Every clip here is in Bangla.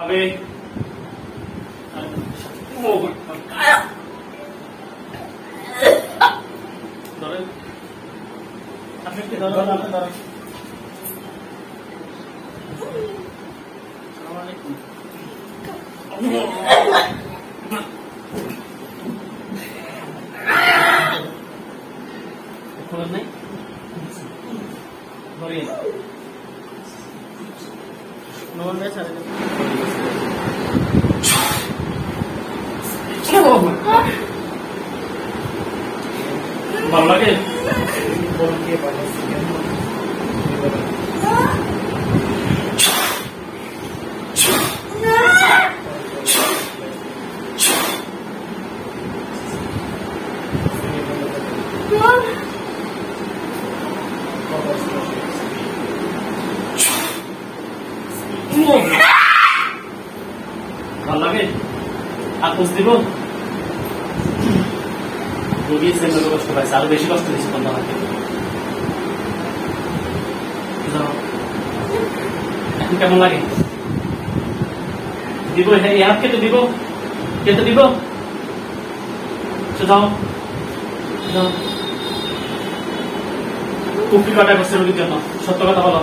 Abi. Oh, ধরেন আপনি কি ধরেন আপনি ধরেন আসসালামু আলাইকুম খবর নাই ধরেন নন রে ছাড়ে ভালো লাগে বলকে বাজাচ্ছি ভালো লাগে আর বুঝ দিব রোগী সেন্টারে কষ্ট পাইছে আরো বেশি কষ্ট দিচ্ছে তোমরা আমাকে এখন কেমন লাগে দিব এই হাত কেটে দিব যাও কুপি কাটা করছে রোগীর জন্য সত্য কথা বলো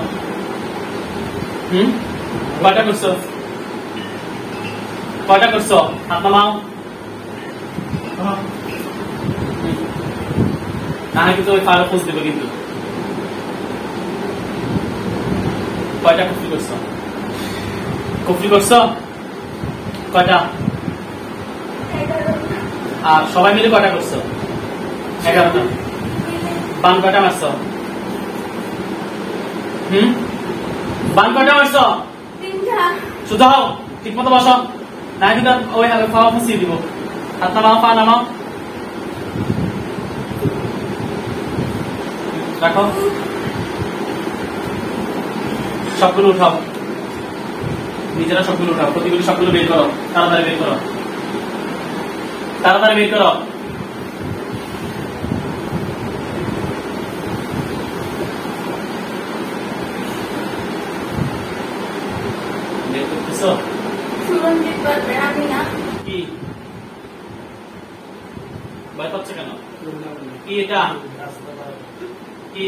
কয়টা করছো হাত নামাও না কিন্তু ওই ফারো খোঁজ দেবে কিন্তু কয়টা কুফরি করছো কয়টা আর সবাই মিলে কয়টা করছো 11টা বান কয়টা মারছো বান কয়টা মারছো 3টা শুধু হও ঠিক মতো বসো না কিন্তু ওই খাওয়া ফুসিয়ে দিব হাত নামাও পা নামাও রাখো সবগুলো উঠাও নিজেরা সবগুলো উঠাও প্রতিগুলি সবগুলো বের করো তাড়াতাড়ি বের করো বের করতেছো কি ভয় পাচ্ছে কেন কি এটা কি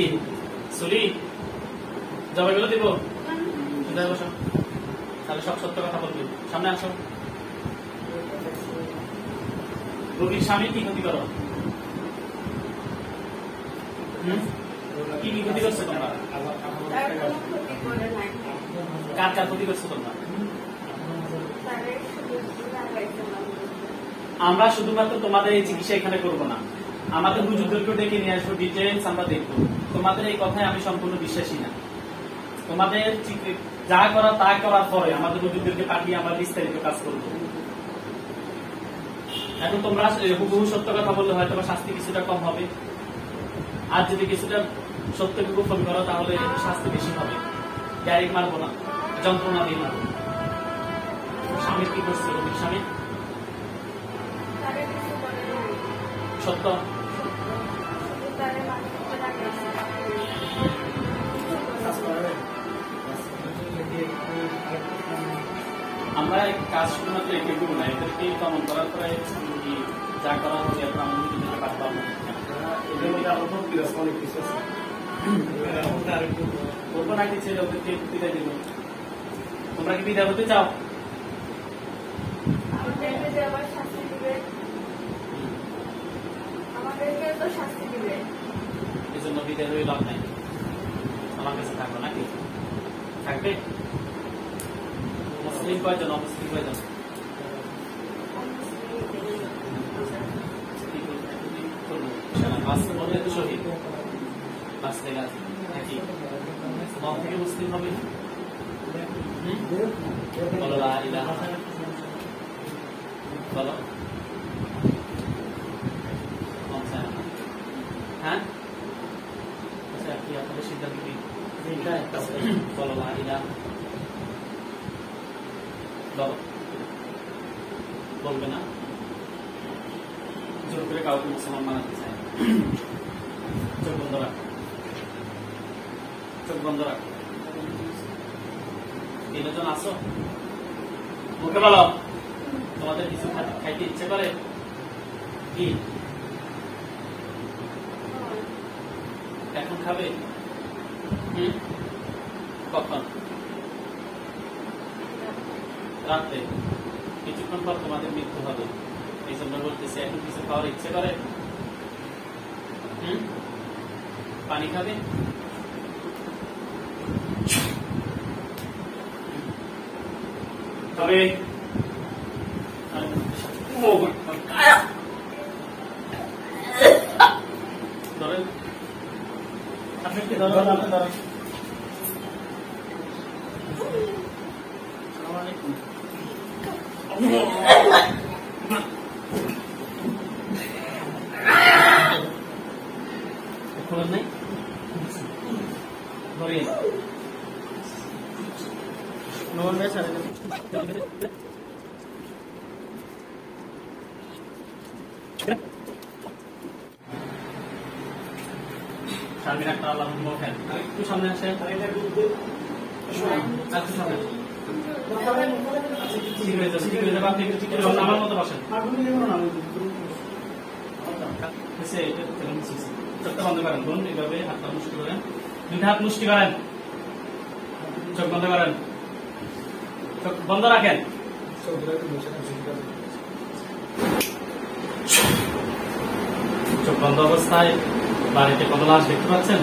সরি জবাইগুলো দিব বসো তাহলে সব সত্য কথা বলবি সামনে আসো রোগীর স্বামী কি ক্ষতি করো কি ক্ষতি করছো তোমরা কার ক্ষতি করছো তোমরা আমরা শুধুমাত্র তোমাদের এই চিকিৎসা এখানে করবো না আমাদের হুজুরদেরকে ডেকে নিয়ে আসবো ডিটেলস আমরা দেখবো তোমাদের এই কথায় আমি সম্পূর্ণ বিশ্বাসী না তোমাদের যা করা তা করার পরে আমাদের হুজুরদেরকে পাঠিয়ে আমরা বিস্তারিত কাজ করবো এখন তোমরা হুবহু সত্য কথা বললে হয়তো শাস্তি কিছুটা কম হবে আর যদি কিছুটা সত্যকে গোপন করো তাহলে শাস্তি বেশি হবে ডাইরেক্ট মারবো না যন্ত্রণা দিয়ে মারবো স্বামী কি করছে রোগীর স্বামী সত্য আমরা কাজ শুধুমাত্র একে করবো না এদেরকে দমন করার পরে যা করা হবে এখন আমাদের কাজ পাবো এদের মধ্যে আরো অনেক কিছু আছে বলবো নাকি ছেলে ওদেরকে বিদায় দিব তোমরা কি বিদায় হতে চাও এই জন্য বিদায় হয়ে লাভ নাই আমার কাছে থাকবো নাকি থাকবে মুসলিম কয়জন অমুসলিম কয়জন বললে তো শহীদ বাঁচতে গেছে নাকি মন থেকে মুসলিম হবে বলো লা ইলাহা বলো হ্যাঁ আচ্ছা কি আপনাদের সিদ্ধান্ত কি বলো লা ইলাহা বলো বলবে না জোর করে কাউকে মুসলমান বানাতে চায় চোখ বন্ধ রাখো চোখ বন্ধ রাখো 3জন আসো মুখে বলো, তোমাদের কিছু খাইতে ইচ্ছে করে কি? এখন খাবে? কখন? রাত্রে। কিছুক্ষণ পর তোমাদের মৃত্যু হবে, এই জন্য বলতেছি এখন কিছু খাওয়ার ইচ্ছে করে? পানি খাবে? তবে ধরেন আপনি কি ধরেন, আপনি ধরেন। আসসালামু আলাইকুম। খবর নাই ধরেন শারমিন একটা আল্লাহ খান একটু সামনে আসেন, আমার মতো বসেন। চোখটা বন্ধ করেন, বোন এইভাবে হাতটা মুষ্টি করেন, দুই হাত মুষ্টি করেন, চোখ বন্ধ করেন, চোখ বন্ধ রাখেন। চোখ বন্ধ অবস্থায় বাড়িতে কত লাশ দেখতে পাচ্ছেন?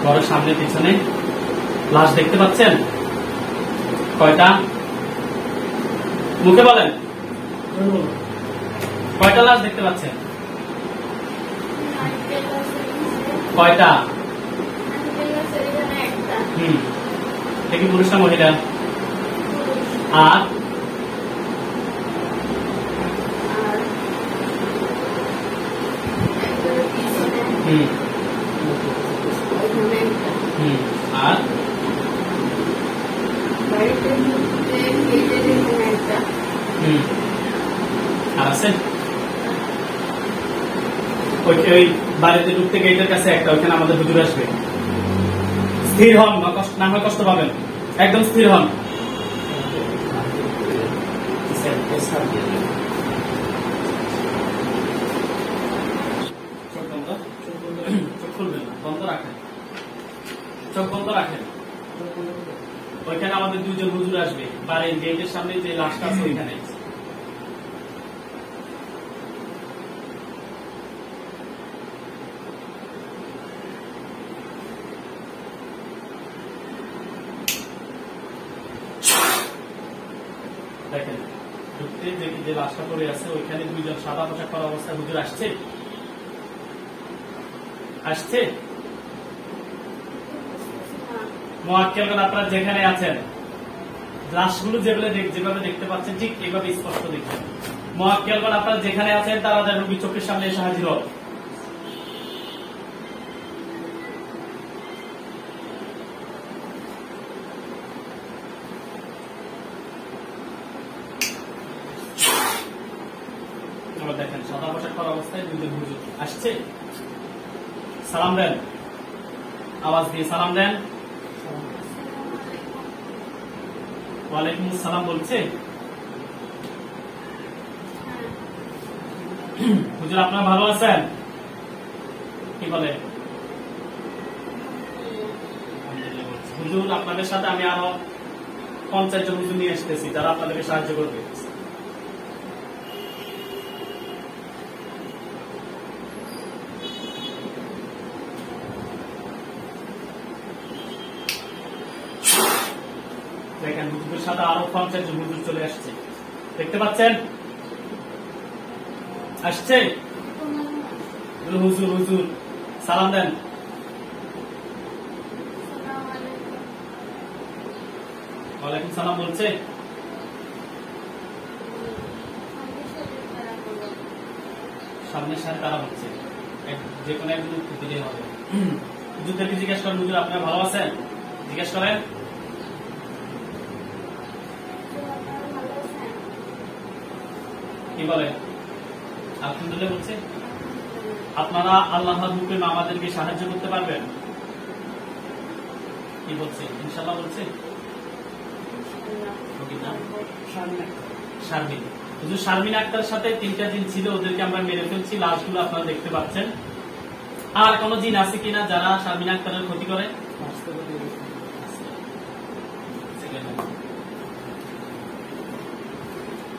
ঘরের সামনে পিছনে লাশ দেখতে পাচ্ছেন? কয়টা? মুখে বলেন, কয়টা লাশ দেখতে পাচ্ছেন? কয়টা? দেখি পুরুষ না মহিলা? আর আর আছে ওই বাড়িতে ঢুকতে গেটের কাছে একটা, ওইখানে আমাদের হুজুর আসবে। স্থির হন, না হয় কষ্ট পাবেন, একদম স্থির হন। চোখ খুলবেন না, বন্ধ রাখেন, চোখ বন্ধ রাখেন। ওইখানে আমাদের দুজন হুজুর আসবে, বাড়ির গেটের সামনে যে লাশটা আছে ওইখানে। দেখেন ঢুকতে যে লাশটা পড়ে আছে ওইখানে দুইজন সাদা পোশাক পরা অবস্থায় হুজুর আসছে, আসছে। মুআক্কেলগণ আপনারা যেখানে আছেন, লাশগুলো যেভাবে দেখতে পাচ্ছেন ঠিক এইভাবে স্পষ্ট দেখছেন। মুআক্কেলগণ আপনারা যেখানে আছেন তারা যেন রোগীর চোখের সামনে এসে হাজির হোক। দেখেন সাদা পোশাক পরা অবস্থায় দুইজন হুজুর আসছে, সালাম দেন, আওয়াজ দিয়ে সালাম দেন। ওয়ালাইকুম আসসালাম বলছে। হুজুর আপনারা ভালো আছেন? কি বলে? হুজুর আপনাদের সাথে আমি আরো 50 জন হুজুর নিয়ে আসতেছি যারা আপনাদেরকে সাহায্য করবে। দেখেন হুজুরের সাথে আরো 50 জন হুজুর চলে আসছে, দেখতে পাচ্ছেন? আসছে হুজুর, হুজুর সালাম দেন। ওয়ালাইকুম সালাম বলছে। সামনের সাথে তারা বলছে, যে কোনো একজন উত্তর দিলেই হবে। হুজুরদেরকে জিজ্ঞেস করেন, হুজুর আপনারা ভালো আছেন? জিজ্ঞেস করেন। কি বলে? আলহামদুলিল্লাহ বলছে। আপনারা আল্লাহর হুকুমে আমাদেরকে সাহায্য করতে পারবেন? কি বলছে? ইনশাআল্লাহ বলছে। শারমিন, হুজুর শারমিন আক্তার সাথে 3টা জিন ছিল, ওদেরকে আমরা মেরে ফেলছি, লাশগুলো আপনারা দেখতে পাচ্ছেন। আর কোন জিন আছে কিনা যারা শারমিন আক্তারের ক্ষতি করে?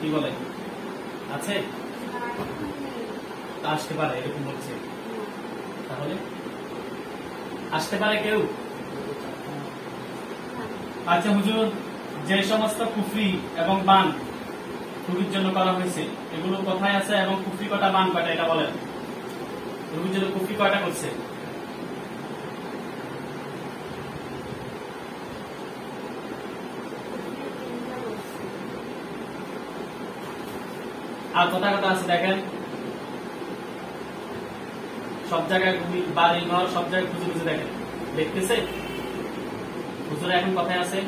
কি বলে আছে? আসতে পারে এরকম বলছে। তাহলে আসতে পারে কেউ? আচ্ছা হুজুর, যে সমস্ত কুফরি এবং বান রুগীর জন্য করা হয়েছে এগুলো কোথায় আছে এবং কুফরি কটা বান কটা এটা বলেন। রুগীর জন্য কুফরি কয়টা করছে? আর কোথায় কোথায় আছে দেখেন, সব জায়গায় বাড়ি ঘর সব জায়গায় খুঁজে খুঁজে দেখেন, দেখতেছে হুজুর এখন কোথায় আছে?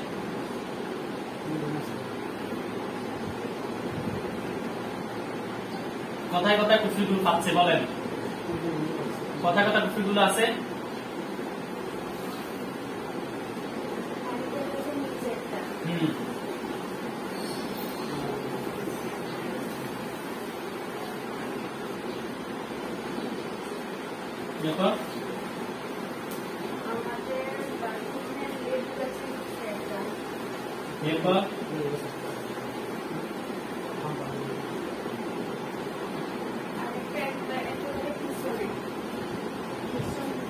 কোথায় কোথায় কুফরিগুলো পাচ্ছে বলেন, কোথায় কোথায় কুফরিগুলো আছে? দেখো এরপর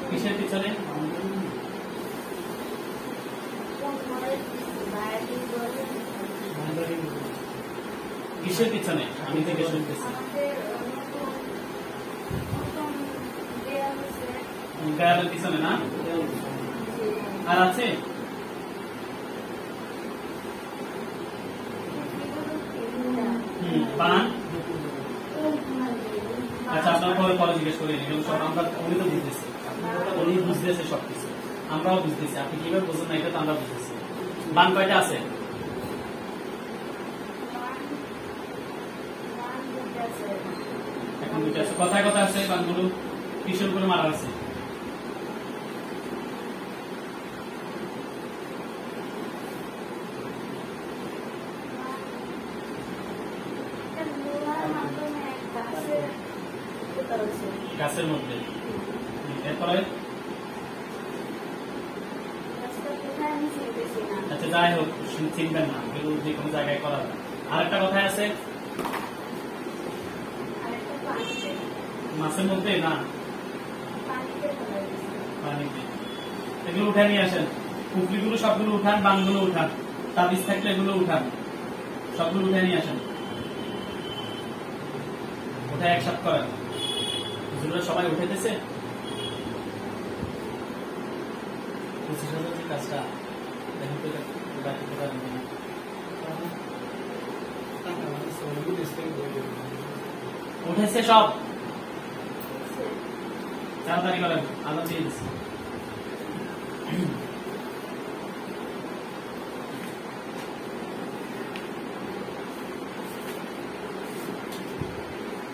কিসের পিছনে? কিসের পিছনে? আমি থেকে শুনতেছি গায়ের পিছনে না? আর আছে? বান? আচ্ছা আপনার পরে জিজ্ঞেস করে নিন, সব আমরা উনি তো বুঝতেছি, উনি বুঝতেছে সবকিছু, আমরাও বুঝতেছি, আপনি কিভাবে বুঝছেন না এটা তো আমরা বুঝতেছি। বান কয়টা আছে? এখন দুইটা আছে। কোথায় কোথায় আছে বানগুলো? কিসের উপরে মারা আছে? গাছের মধ্যে। এরপরে আচ্ছা যাই হোক, চিনবেন না, এগুলো যে কোনো জায়গায় করা যায়। আরেকটা কথায় আছে মাছের মধ্যে না পানিতে। এগুলো উঠে নিয়ে আসেন, পুকুরিগুলো সবগুলো উঠান, বানগুলো উঠান, তাবিজ থাকলে এগুলো উঠান, সবগুলো উঠে নিয়ে আসেন, উঠে একসাথে করেন। সবাই উঠেতেছে 25,000 কাজটা দেখেন তো উঠেছে সব, তাড়াতাড়ি করেন, আলো দিয়ে দিচ্ছি।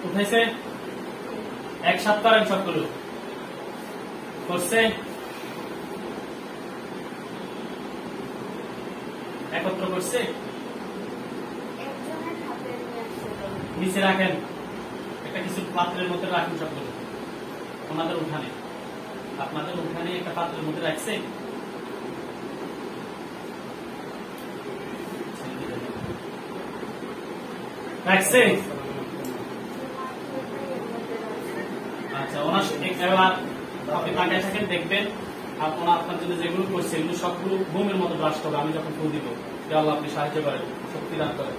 উঠেছে, একসাথে করেন সবগুলো। করছে, একত্র করছে, নিচে রাখেন, একটা কিছু পাত্রের মধ্যে রাখুন সবগুলো। আপনাদের উঠানে একটা পাত্রের মধ্যে রাখছে, আচ্ছা ওনার আপনি তাকায় থাকেন, দেখবেন আপনার জন্য যেগুলো করছে এগুলো সবগুলো বোমের মতো ব্লাস্ট হবে। আমি যখন ফুল দিব, আল্লাহ আপনি সাহায্য করেন, শক্তি দান করেন।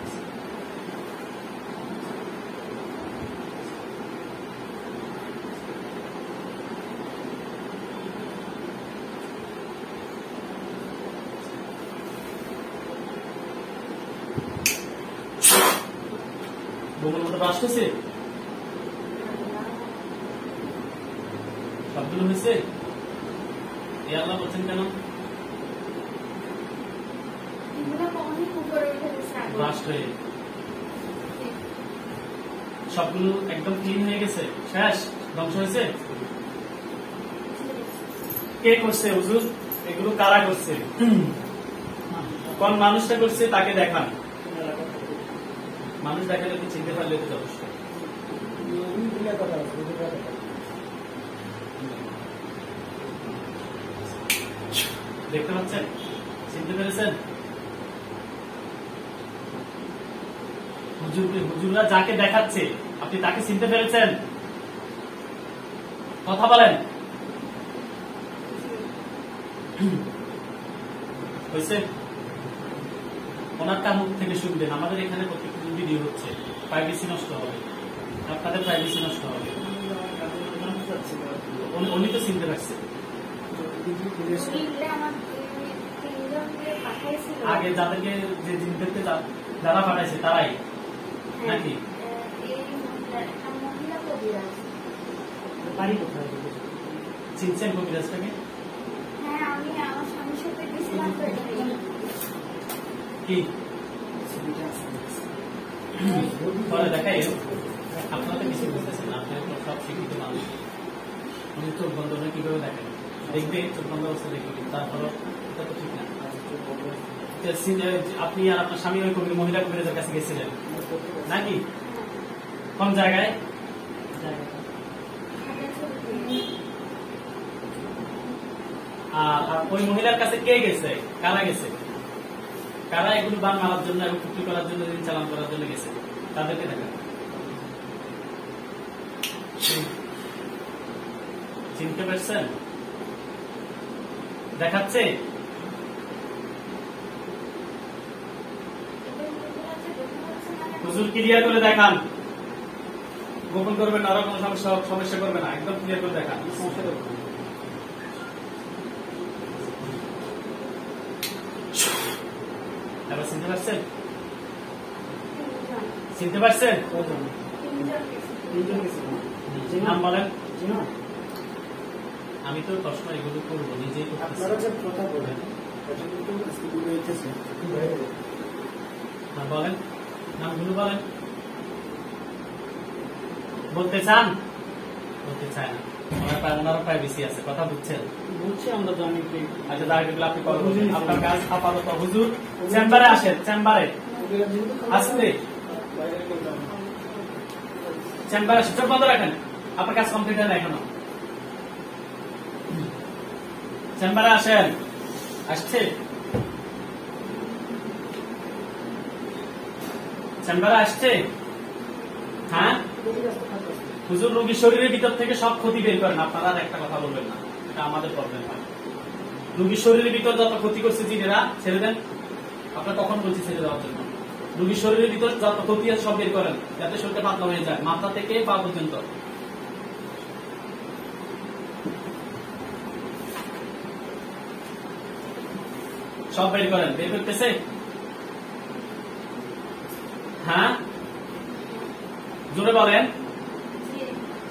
বোমের মতো ব্লাস্ট হয়েছে, সবগুলো হয়েছে। এ আল্লাহ বলছেন কেন? ব্লাস্ট হয়ে সবগুলো একদম ক্লিন হয়ে গেছে, শেষ, ধ্বংস হয়েছে। কে করছে হুজুর? এগুলো কারা করছে, কোন মানুষটা করছে তাকে দেখান। মানুষ দেখালে তো চিনতে পারলে তো যথেষ্ট। দেখতে পাচ্ছেন, চিনতে পেরেছেন? হুজুররা যাকে দেখাচ্ছে আপনি তাকে চিনতে পেরেছেন? কথা বলেন। হয়েছে? ওনারটা মুখ থেকে শুনবেন। আমাদের এখানে প্রত্যেকটা ভিডিও হচ্ছে, প্রাইভেসি নষ্ট হবে, আপনাদের প্রাইভেসি নষ্ট হবে। উনি তো চিনতে পারছে। আগে যাদেরকে যে জিনদেরকে যারা পাঠাইছে তারাই নাকি? চিনছেন কবিরাজটাকে? কি বলে দেখাই? আপনারা তো কিছু বুঝতেছেন না, আপনার সব শিক্ষিত মানুষ। উনি চোখ বন্ধ হলে কিভাবে দেখেন? দেখবে চোখ বন্ধ অবস্থা দেখবে, তারপরও এটা তো ঠিক না। আপনি আর আপনার স্বামী ওই কবি মহিলা কবিরাজের কাছে গেছিলেন নাকি? কোন জায়গায়? আর ওই মহিলার কাছে কে গেছে? কারা গেছে? কারা এগুলো বান মারার জন্য এবং ফুটি করার জন্য, চালান করার জন্য গেছে? তাদেরকে দেখা। চিনতে পারছেন? দেখাচ্ছে? হুজুর ক্লিয়ার করে দেখান। গোপন করবেন না, আরো কোনো সমস্যা করবে না, একদম ক্লিয়ার করে দেখান। এবার চিনতে পারছেন? চিনতে পারছেন? নাম বলেন। আমি তো প্রশ্ন এগুলো করবো নিজেই। আপনারা যে কথা বলেন বলেন, নামগুলো বলেন। বলতে চান? বলতে চায় না। ওনারও প্রাইভেসি আছে, কথা বুঝছেন? বুঝছি আমরা তো। আমি আচ্ছা দাঁড়িয়ে আপনি আপনার কাজ আপাতত হুজুর চেম্বারে আসেন। চেম্বারে আসলে চেম্বারে আসেন, চোখ বন্ধ রাখেন। আপনার কাজ কমপ্লিট হয় না এখনো। চেম্বারে আসেন। আসছে? চেম্বারে আসছে? হ্যাঁ হুজুর, রোগীর শরীরের ভিতর থেকে সব ক্ষতি বের করেন। আপনারা আর একটা কথা বলবেন না, এটা আমাদের প্রবলেম হয়। রোগীর শরীরের ভিতর যত ক্ষতি করছে জিনেরা ছেড়ে দেন। আপনার কখন বলছি ছেড়ে দেওয়ার জন্য? রোগীর শরীরের ভিতর যত ক্ষতি আছে সব বের করেন, যাতে শরীরটা পাতলা হয়ে যায়, মাথা থেকে পা পর্যন্ত। সব বের করেন। বের করতেছে? হ্যাঁ জোরে বলেন।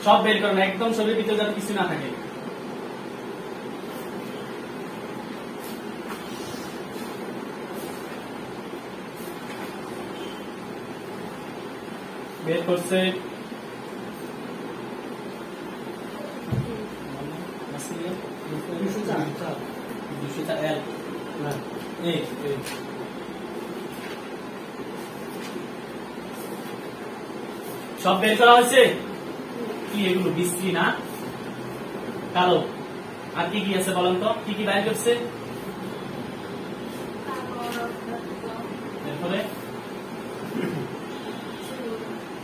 সব বের করেন, একদম শরীরের ভিতরে যাতে কিছু না থাকে। বের করছে। সব বের করা হয়েছে? কি এগুলো বিশ্রী না কালো? আর কি কি আছে বলেন তো, কি কি বাইর করছে?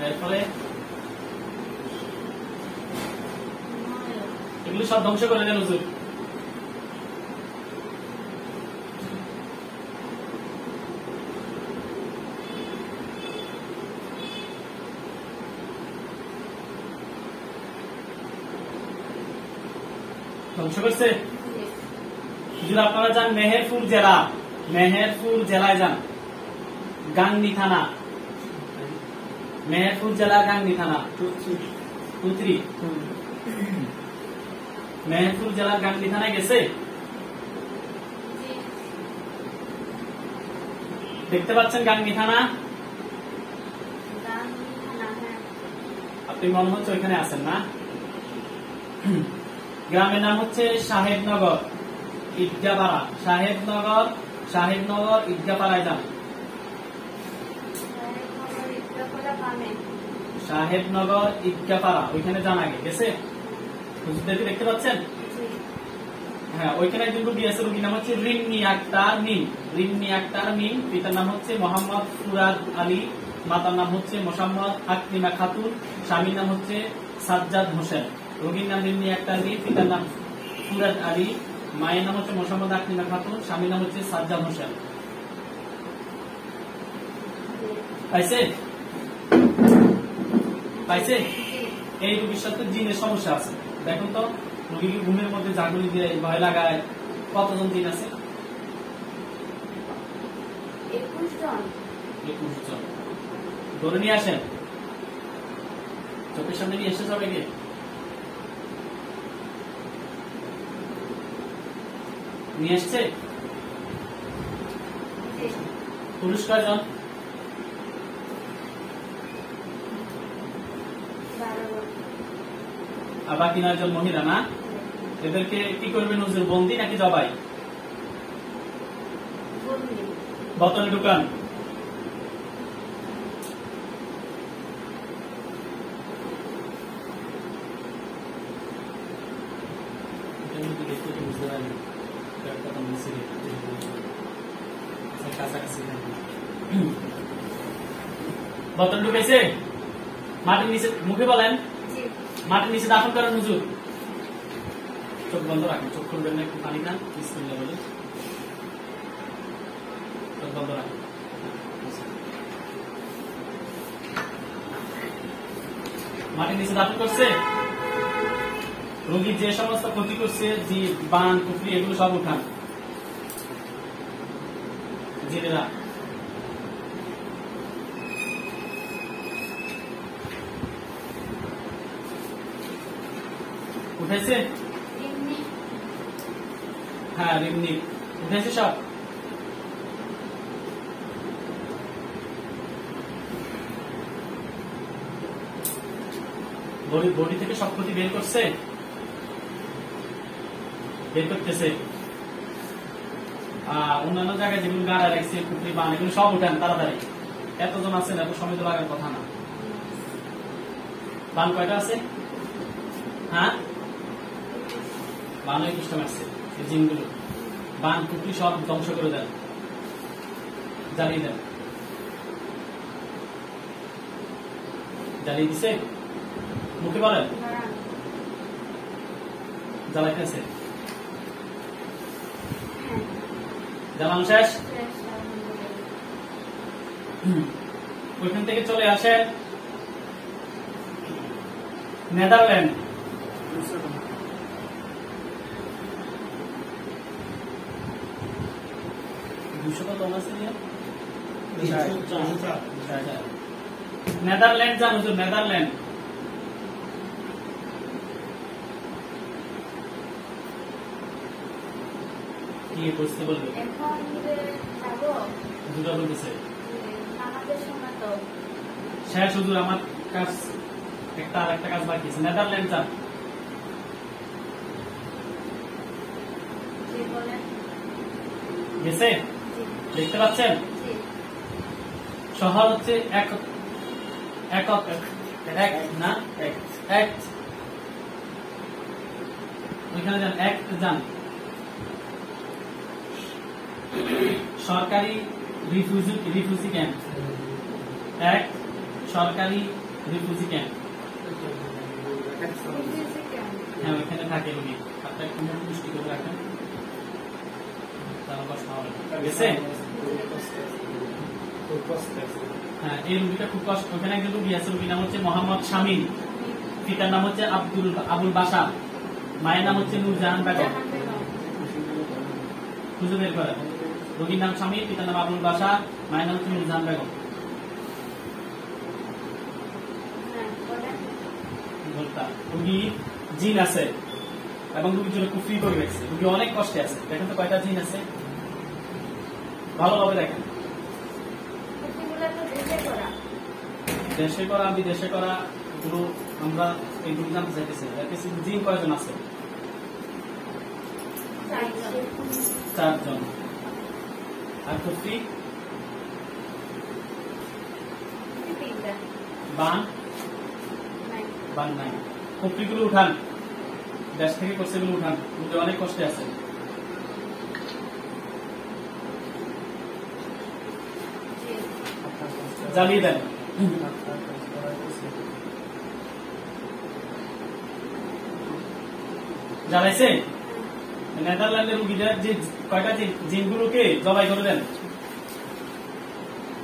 এরপরে এগুলো সব ধ্বংস করে দেন হুজুর। ধ্বংস করছে? হুজুর আপনারা যান মেহেরপুর জেলা, মেহেরপুর জেলায় যান, গাংনী থানা, মেহেরপুর জেলা গাংনী থানা, পুত্রি মেহেরপুর জেলার গাংনী থানায় গেছে? দেখতে পাচ্ছেন গাংনী থানা? আপনি মনে হচ্ছে ওইখানে আছেন না? গ্রামের নাম হচ্ছে সাহেবনগর। ঈদগাপাড়া, সাহেবনগর ঈদগাপাড়ায় যান। সাহেবনগর ঈদগাপাড়া ওইখানে যান আগে, গেছে? হুজুরদেরকে দেখতে পাচ্ছেন? হ্যাঁ, ওইখানে একজন রোগী আছে, রোগীর নাম হচ্ছে রিন্নি আক্তার মিম। পিতার নাম হচ্ছে মোহাম্মদ ফুরাদ আলী, মাতার নাম হচ্ছে মোসাম্মদ হাকিমা খাতুন, স্বামীর নাম হচ্ছে সাজ্জাদ হোসেন। রোগীর নাম রিন্নি আক্তার মিম, পিতার নাম ফুরাদ আলী, মায়ের নাম হচ্ছে মোসাম্মদ হাকিমা খাতুন, স্বামীর নাম হচ্ছে সাজ্জাদ হোসেন। পাইছে? এই রোগীর সাথে জিনের সমস্যা আছে। দেখুন তো, রোগীকে ঘুমের মধ্যে জাগুলি দিয়ে ভয় লাগায়, কতজন জিন আছে? 21 জন। ধরে নিয়ে আসেন, চোখের সামনে নিয়ে এসে সবাইকে। নিয়ে এসছে? পুরুষ কয়জন? 12 জন। আর বাকি 9 জন মহিলা না? এদেরকে কি করবেন হুজুর, বন্দি নাকি জবাই? বন্দি। বোতলে ঢুকান। বোতল ঢুকেছে? মাটির নিচে, মুখে বলেন। মাটির নিচে দাফন করেন হুজুর। চোখ বন্ধ রাখেন, চোখ খুলবেন না, একটু পানি খান, বিসমিল্লাহ বলে চোখ বন্ধ রাখেন। মাটির নিচে দাফন করছে। রোগীর যে সমস্ত ক্ষতি করছে, যে বান কুফরি এগুলো সব উঠান। জিনেরা উঠেছে? হ্যাঁ, রিমনি উঠেছে সব। বডি থেকে সব ক্ষতি বের করছে, বের করতেছে। অন্যান্য জায়গায় যেগুলো গাড়া রাখছে, কুকুরি বান এগুলো সব উঠান তাড়াতাড়ি। এতজন আছেন, এত সময় তো লাগার কথা না। বান কয়টা আছে? হ্যাঁ, 21টা মারছে এই জিনগুলো। বান কুকুরি সব ধ্বংস করে দেন, জ্বালিয়ে দেন। জ্বালিয়ে দিছে? মুখে বলেন। জ্বালাইতেছে? জ্বালানো শেষ? ওইখান থেকে চলে আসেন নেদারল্যান্ড। নেদারল্যান্ড যান হুজুর, নেদারল্যান্ড। কি বুঝতে বলবে? এখন যাবো দুটো বলতেছে আমাদের সময় তো শেষ হুজুর, আমার কাজ একটা আর একটা কাজ বাকি আছে। নেদারল্যান্ড যান। জি বলেন। গেছে? দেখতে পাচ্ছেন? শহর হচ্ছে এক না, এক ওইখানে যান, এক যান। সরকারি রিফিউজি ক্যাম্প, এক সরকারি রিফিউজি ক্যাম্প। হ্যাঁ, ওইখানে থাকে রোগী। আপনার একটু মুখ পুষ্টি করে রাখেন, তাহলে কষ্ট হবে না। গেছে? হ্যাঁ, এই রোগীটা খুব কষ্ট। ওখানে একজন রোগী আছে, রোগীর নাম হচ্ছে মোহাম্মদ শামীম, পিতার নাম হচ্ছে আবুল বাসা, মায়ের নাম হচ্ছে নূরজাহান বেগম। খুঁজে বের করেন। রোগীর নাম শামীম, পিতার নাম আবুল বাসা, মায়ের নাম হচ্ছে নূরজাহান বেগম। রোগী জিন আছে এবং রোগীর জন্য কুফরি করে রেখেছে। রোগী অনেক কষ্টে আছে। দেখেন তো কয়টা জিন আছে, ভালোভাবে দেখেন। দেশে করা বিদেশে করা এগুলো আমরা এইগুলো জানতে চাইতেছি। জিন কয়জন আছে? 4 জন। আর খুফি বান বান নাই। খুফিগুলো উঠান, দেশ থেকে কোর্সগুলো উঠান, কিন্তু অনেক কষ্টে আছে। জ্বালিয়ে দেন। জ্বালাইছে? নেদারল্যান্ডের রুগীদের যে কয়টা জিনগুলোকে জবাই করে দেন,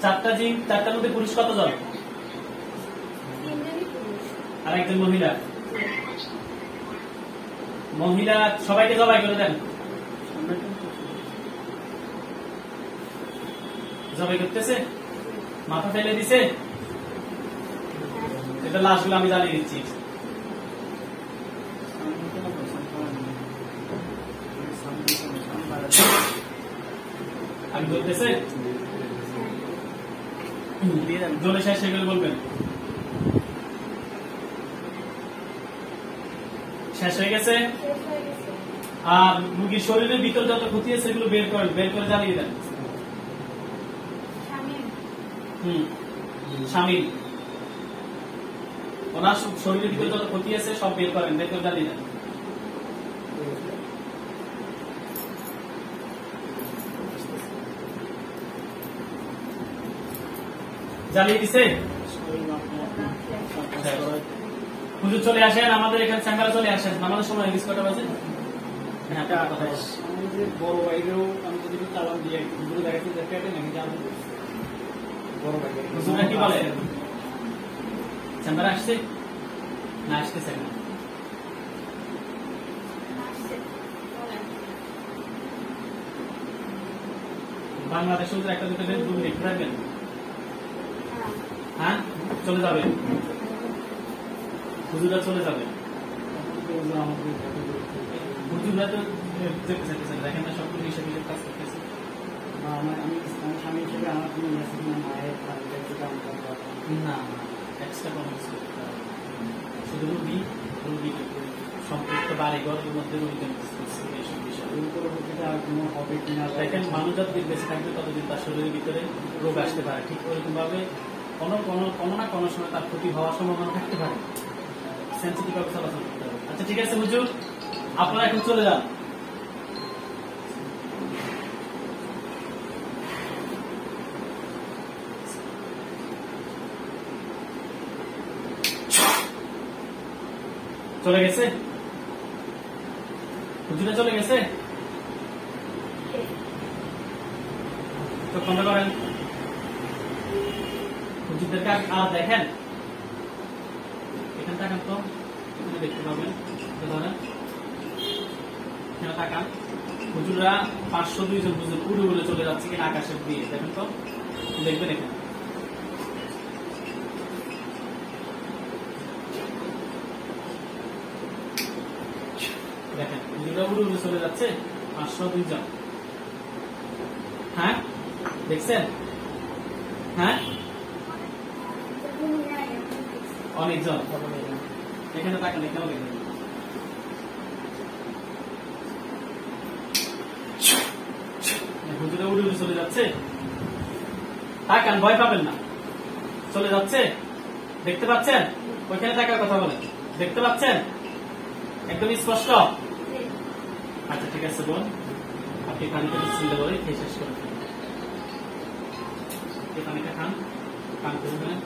4টা জিন, 4টার মধ্যে পুরুষ কতজন? আর একজন মহিলা। মহিলা সবাইকে জবাই করে দেন। জবাই করতেছে, মাথা ফেলে দিছে। এটা লাশগুলো আমি জ্বালিয়ে দিচ্ছি। আমি বলতেছে জলে শেষ হয়ে গেলে বলবেন শেষ হয়ে গেছে। আর রুগীর শরীরের ভিতর যত ক্ষতি আছে সেগুলো বের করেন, বের করে জ্বালিয়ে দেন। স্বামী ওনার শরীরের ভিতর যত ক্ষতি আছে সব বের করেন, বের করে জ্বালিয়ে দেন। জ্বালিয়ে দিছে। হুজুর চলে আসেন আমাদের এখানে, সাঙ্গারা চলে আসেন। আমাদের সময় মিস কটা বাজে? বড় বাইরেও আমি যদি চালান দিয়ে হুজুর দেখাচ্ছি বড় বাইরে হুজুরা কি বলে? সাঙ্গারা আসছে না আসতেছে না? বাংলাদেশ হুজুর একটা দুটো রুম দেখতে থাকবেন। হ্যাঁ চলে যাবে, হুজুরা চলে যাবে। হুজুরা তো দেখেন না সবগুলো হিসাবে কাজ করতেছে। আমি স্বামী হিসেবে আমার কোনো মায়ের না এক্সট্রা কমেন্টস করতে হবে। শুধু রুগী সম্পৃক্ত বাড়িঘর এর মধ্যে রুগীকে এইসব বিষয় হবে কিনা দেখেন, মানুষ যতদিন বেঁচে থাকবে ততদিন তার শরীরের ভিতরে রোগ আসতে পারে। ঠিক ওরকম ভাবে কোনো না কোনো সময় তার ক্ষতি হওয়ার সম্ভাবনা থাকতে পারে। সেন্সিটিভ ভাবে চলাচল করতে হবে। আচ্ছা ঠিক আছে হুজুর, আপনারা এখন চলে যান। চলে গেছে হুজুরা, চলে গেছে। চোখ বন্ধ করেন। হুজুরদেরকে আর দেখেন, এখানে তাকান তো, এখানে দেখতে পাবেন। ধরেন এখানে তাকান। হুজুররা 502 জন হুজুর উড়ে উড়ে চলে যাচ্ছে কিনা আকাশের দিয়ে, দেখেন তো, দেখবেন এখানে। দেখেন হুজুররা উড়ে উড়ে চলে যাচ্ছে 502 জন। হ্যাঁ দেখছেন? হ্যাঁ অনেকজন। এখানে তাকান, এখানেও দেখেন। হুজুরা উড়ে উড়ে চলে যাচ্ছে। তাকান, ভয় পাবেন না। চলে যাচ্ছে, দেখতে পাচ্ছেন? ওইখানে তাকার কথা বলেন, দেখতে পাচ্ছেন? একদম স্পষ্ট। আচ্ছা ঠিক আছে বোন, আপনি পানিটা চিন্তা করে খেয়ে শেষ করে ফেলুন। পানিটা খান, পান করে ফেলেন।